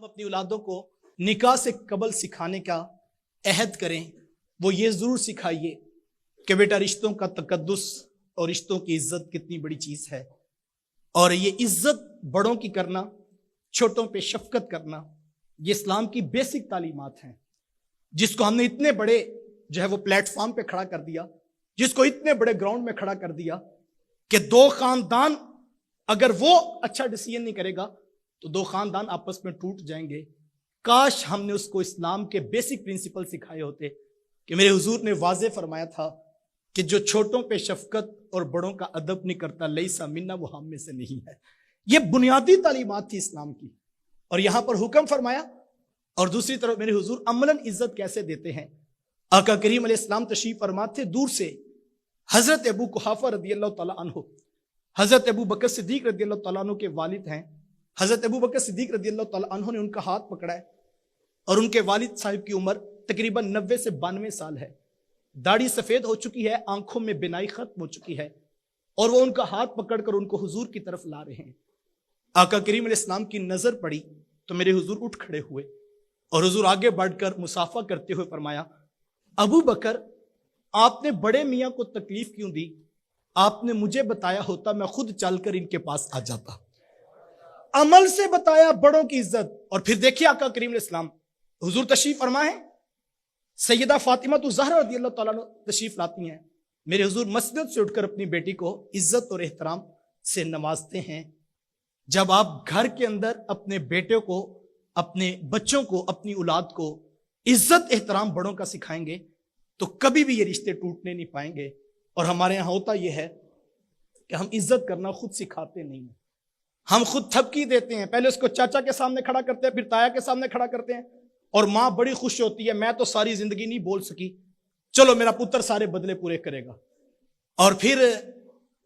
ہم اپنی اولادوں کو نکاح سے قبل سکھانے کا عہد کریں، وہ یہ ضرور سکھائیے کہ بیٹا رشتوں کا تقدس اور رشتوں کی عزت کتنی بڑی چیز ہے، اور یہ عزت بڑوں کی کرنا، چھوٹوں پہ شفقت کرنا، یہ اسلام کی بیسک تعلیمات ہیں، جس کو ہم نے اتنے بڑے وہ پلیٹ فارم پہ کھڑا کر دیا، جس کو اتنے بڑے گراؤنڈ میں کھڑا کر دیا کہ دو خاندان اگر وہ اچھا ڈیسیژن نہیں کرے گا تو دو خاندان آپس میں ٹوٹ جائیں گے۔ کاش ہم نے اس کو اسلام کے بیسک پرنسپل سکھائے ہوتے کہ میرے حضور نے واضح فرمایا تھا کہ جو چھوٹوں پہ شفقت اور بڑوں کا ادب نہیں کرتا لیسا منا، وہ ہم میں سے نہیں ہے۔ یہ بنیادی تعلیمات تھی اسلام کی، اور یہاں پر حکم فرمایا، اور دوسری طرف میرے حضور عملاً عزت کیسے دیتے ہیں۔ آقا کریم علیہ السلام تشریف فرما تھے، دور سے حضرت ابو قحافہ رضی اللہ تعالیٰ عنہ، حضرت ابو بکر صدیق رضی اللہ تعالیٰ عنہ کے والد ہیں، حضرت ابو بکر صدیق رضی اللہ تعالیٰ عنہ نے ان کا ہاتھ پکڑا ہے، اور ان کے والد صاحب کی عمر تقریباً 90 سے 92 سال ہے، داڑھی سفید ہو چکی ہے، آنکھوں میں بینائی ختم ہو چکی ہے، اور وہ ان کا ہاتھ پکڑ کر ان کو حضور کی طرف لا رہے ہیں۔ آقا کریم علیہ السلام کی نظر پڑی تو میرے حضور اٹھ کھڑے ہوئے، اور حضور آگے بڑھ کر مصافحہ کرتے ہوئے فرمایا، ابو بکر، آپ نے بڑے میاں کو تکلیف کیوں دی؟ آپ نے مجھے بتایا ہوتا میں خود چل کر ان کے پاس آ جاتا۔ عمل سے بتایا بڑوں کی عزت۔ اور پھر دیکھیے آقا کریم علیہ السلام حضور تشریف فرما ہے، سیدہ فاطمہ الزہرا رضی اللہ تعالیٰ عنہ تشریف لاتی ہیں، میرے حضور مسجد سے اٹھ کر اپنی بیٹی کو عزت اور احترام سے نوازتے ہیں۔ جب آپ گھر کے اندر اپنے بیٹے کو، اپنے بچوں کو، اپنی اولاد کو عزت احترام بڑوں کا سکھائیں گے تو کبھی بھی یہ رشتے ٹوٹنے نہیں پائیں گے۔ اور ہمارے یہاں ہوتا یہ ہے کہ ہم عزت کرنا خود سکھاتے نہیں ہیں، ہم خود تھپکی دیتے ہیں، پہلے اس کو چاچا کے سامنے کھڑا کرتے ہیں، پھر تایا کے سامنے کھڑا کرتے ہیں، اور ماں بڑی خوش ہوتی ہے، میں تو ساری زندگی نہیں بول سکی، چلو میرا پتر سارے بدلے پورے کرے گا۔ اور پھر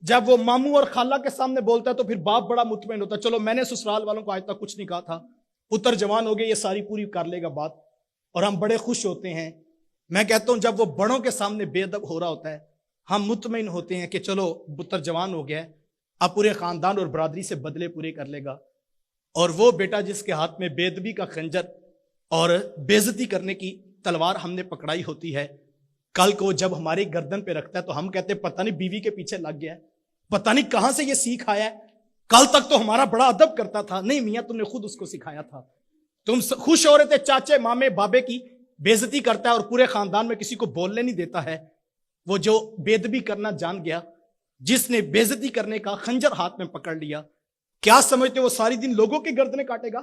جب وہ ماموں اور خالہ کے سامنے بولتا ہے تو پھر باپ بڑا مطمئن ہوتا ہے، چلو میں نے سسرال والوں کو آج تک کچھ نہیں کہا تھا، پتر جوان ہو گئے، یہ ساری پوری کر لے گا بات، اور ہم بڑے خوش ہوتے ہیں۔ میں کہتا ہوں جب وہ بڑوں کے سامنے بے ادب ہو رہا ہوتا ہے، ہم مطمئن ہوتے ہیں کہ چلو پتر جوان ہو گیا ہے، اب پورے خاندان اور برادری سے بدلے پورے کر لے گا۔ اور وہ بیٹا جس کے ہاتھ میں بے ادبی کا خنجر اور بے عزتی کرنے کی تلوار ہم نے پکڑائی ہوتی ہے، کل کو جب ہماری گردن پہ رکھتا ہے تو ہم کہتے ہیں پتہ نہیں بیوی کے پیچھے لگ گیا ہے، پتہ نہیں کہاں سے یہ سیکھ آیا ہے، کل تک تو ہمارا بڑا ادب کرتا تھا۔ نہیں میاں، تم نے خود اس کو سکھایا تھا، تم خوش ہو رہے تھے چاچے مامے بابے کی بے عزتی کرتا ہے اور پورے خاندان میں کسی کو بولنے نہیں دیتا ہے۔ وہ جو بے ادبی کرنا جان گیا، جس نے بے عزتی کرنے کا خنجر ہاتھ میں پکڑ لیا، کیا سمجھتے وہ ساری دن لوگوں کی گردنیں کاٹے گا؟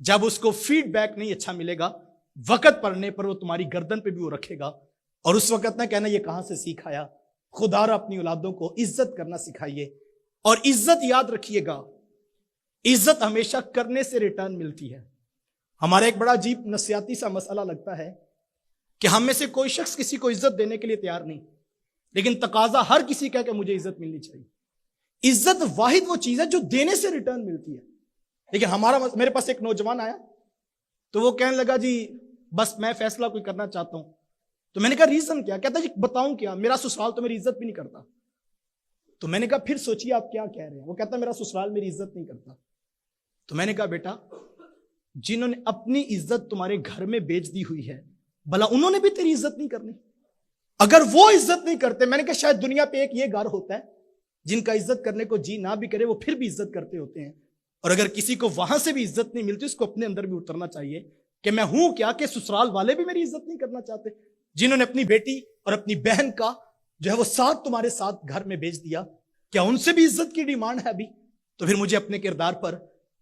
جب اس کو فیڈ بیک نہیں اچھا ملے گا، وقت پڑنے پر وہ تمہاری گردن پہ بھی وہ رکھے گا، اور اس وقت نہ کہنا یہ کہاں سے سیکھ آیا۔ خدا را اپنی اولادوں کو عزت کرنا سکھائیے، اور عزت یاد رکھیے گا، عزت ہمیشہ کرنے سے ریٹرن ملتی ہے۔ ہمارا ایک بڑا عجیب نفسیاتی سا مسئلہ لگتا ہے کہ ہم میں سے کوئی شخص کسی کو عزت دینے کے لیے تیار نہیں، لیکن تقاضا ہر کسی کا کہ مجھے عزت ملنی چاہیے۔ عزت واحد وہ چیز ہے جو دینے سے ریٹرن ملتی ہے۔ لیکن میرے پاس ایک نوجوان آیا تو وہ کہنے لگا جی بس میں فیصلہ کوئی کرنا چاہتا ہوں، تو میں نے کہا ریزن کیا؟ کہتا جی بتاؤں کیا، میرا سسرال تو میری عزت بھی نہیں کرتا۔ تو میں نے کہا پھر سوچیے آپ کیا کہہ رہے ہیں۔ وہ کہتا میرا سسرال میری عزت نہیں کرتا۔ تو میں نے کہا بیٹا، جنہوں نے اپنی عزت تمہارے گھر میں بیچ دی ہوئی ہے، بھلا انہوں نے بھی تیری عزت نہیں کرنی؟ اگر وہ عزت نہیں کرتے، میں نے کہا شاید دنیا پہ ایک یہ گھر ہوتا ہے جن کا عزت کرنے کو جی نہ بھی کرے وہ پھر بھی عزت کرتے ہوتے ہیں، اور اگر کسی کو وہاں سے بھی عزت نہیں ملتی، اس کو اپنے اندر بھی اترنا چاہیے کہ میں ہوں کیا کہ سسرال والے بھی میری عزت نہیں کرنا چاہتے۔ جنہوں نے اپنی بیٹی اور اپنی بہن کا وہ ساتھ تمہارے ساتھ گھر میں بیچ دیا، کیا ان سے بھی عزت کی ڈیمانڈ ہے ابھی؟ تو پھر مجھے اپنے کردار پر،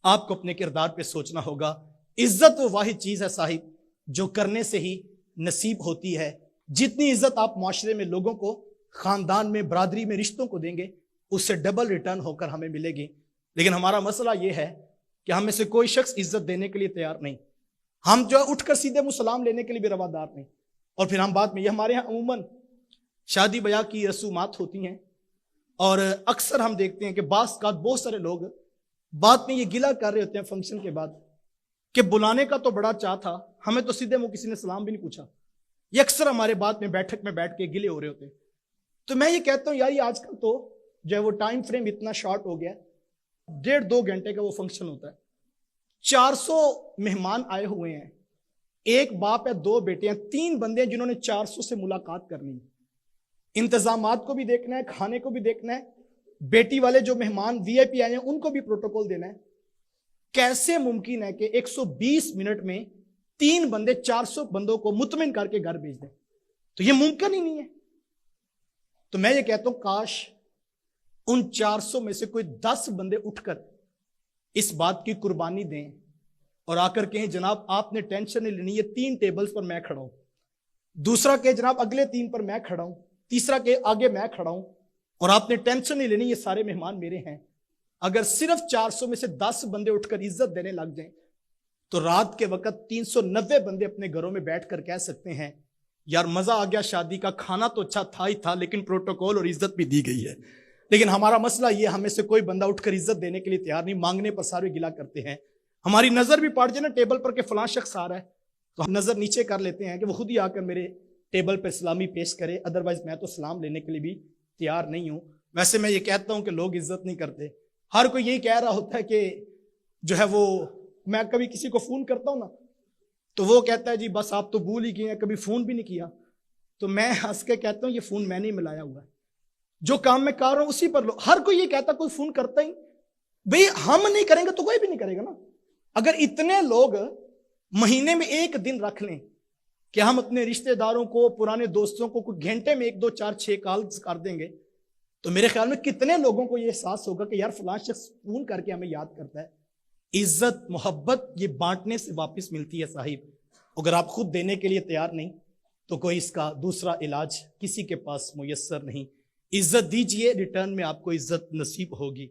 آپ کو اپنے کردار پہ سوچنا ہوگا۔ عزت وہ واحد چیز ہے صاحب جو کرنے سے ہی نصیب ہوتی ہے۔ جتنی عزت آپ معاشرے میں لوگوں کو، خاندان میں، برادری میں، رشتوں کو دیں گے، اس سے ڈبل ریٹرن ہو کر ہمیں ملے گی۔ لیکن ہمارا مسئلہ یہ ہے کہ ہم میں سے کوئی شخص عزت دینے کے لیے تیار نہیں، ہم اٹھ کر سیدھے منہ سلام لینے کے لیے بھی روادار نہیں۔ اور پھر ہم بعد میں، یہ ہمارے ہاں عموماً شادی بیاہ کی رسومات ہوتی ہیں، اور اکثر ہم دیکھتے ہیں کہ بعض کا بہت سارے لوگ بعد میں یہ گلہ کر رہے ہوتے ہیں فنکشن کے بعد کہ بلانے کا تو بڑا چاہ تھا، ہمیں تو سیدھے منہ کسی نے سلام بھی نہیں پوچھا۔ یہ اکثر ہمارے بعد میں بیٹھک میں بیٹھ کے گلے ہو رہے ہوتے ہیں۔ تو میں یہ کہتا ہوں یار یہ آج کل تو وہ ٹائم فریم اتنا شارٹ ہو گیا، 1.5-2 گھنٹے کا وہ فنکشن ہوتا ہے، 400 مہمان آئے ہوئے ہیں، ایک باپ ہے، 2 بیٹے ہیں، 3 بندے ہیں جنہوں نے 400 سے ملاقات کرنی ہے، انتظامات کو بھی دیکھنا ہے، کھانے کو بھی دیکھنا ہے، بیٹی والے جو مہمان وی آئی پی آئے ہیں ان کو بھی پروٹوکول دینا ہے۔ کیسے ممکن ہے کہ 120 منٹ میں 3 بندے 400 بندوں کو مطمئن کر کے گھر بھیج دیں؟ تو یہ ممکن ہی نہیں ہے۔ تو میں یہ کہتا ہوں کاش ان 400 میں سے کوئی 10 بندے اٹھ کر اس بات کی قربانی دیں اور آ کر کہیں جناب آپ نے ٹینشن نہیں لینی، یہ 3 ٹیبلز پر میں کھڑا ہوں، دوسرا کہ جناب اگلے 3 پر میں کھڑا ہوں، تیسرا کہ آگے میں کھڑا ہوں، اور آپ نے ٹینشن نہیں لینی، یہ سارے مہمان میرے ہیں۔ اگر صرف 400 میں سے 10 بندے اٹھ کر عزت دینے لگ جائیں تو رات کے وقت 390 بندے اپنے گھروں میں بیٹھ کر کہہ سکتے ہیں یار مزہ آ گیا، شادی کا کھانا تو اچھا تھا ہی تھا لیکن پروٹوکول اور عزت بھی دی گئی ہے۔ لیکن ہمارا مسئلہ یہ، ہمیں سے کوئی بندہ اٹھ کر عزت دینے کے لیے تیار نہیں، مانگنے پر سارے گلا کرتے ہیں۔ ہماری نظر بھی پڑ جائے نا ٹیبل پر کہ فلاں شخص آ رہا ہے تو ہم نظر نیچے کر لیتے ہیں کہ وہ خود ہی آ کر میرے ٹیبل پر سلامی پیش کرے، ادروائز میں تو سلام لینے کے لیے بھی تیار نہیں ہوں۔ ویسے میں یہ کہتا ہوں کہ لوگ عزت نہیں کرتے، ہر کوئی یہی کہہ رہا ہوتا ہے کہ جو ہے وہ، میں کبھی کسی کو فون کرتا ہوں نا تو وہ کہتا ہے جی بس آپ تو بھول ہی گئے ہیں، کبھی فون بھی نہیں کیا۔ تو میں ہنس کے کہتا ہوں یہ فون میں نہیں ملایا ہوا ہے، جو کام میں کر رہا ہوں اسی پر لو۔ ہر کوئی یہ کہتا کوئی فون کرتا ہی بھئی، ہم نہیں کریں گے تو کوئی بھی نہیں کرے گا نا۔ اگر اتنے لوگ مہینے میں 1 دن رکھ لیں کہ ہم اپنے رشتہ داروں کو، پرانے دوستوں کو کوئی گھنٹے میں 1 2 4 6 کالز کر دیں گے تو میرے خیال میں کتنے لوگوں کو یہ احساس ہوگا کہ یار فلاں شخص فون کر کے ہمیں یاد کرتا ہے۔ عزت، محبت یہ بانٹنے سے واپس ملتی ہے صاحب۔ اگر آپ خود دینے کے لیے تیار نہیں تو کوئی اس کا دوسرا علاج کسی کے پاس میسر نہیں۔ عزت دیجئے، ریٹرن میں آپ کو عزت نصیب ہوگی۔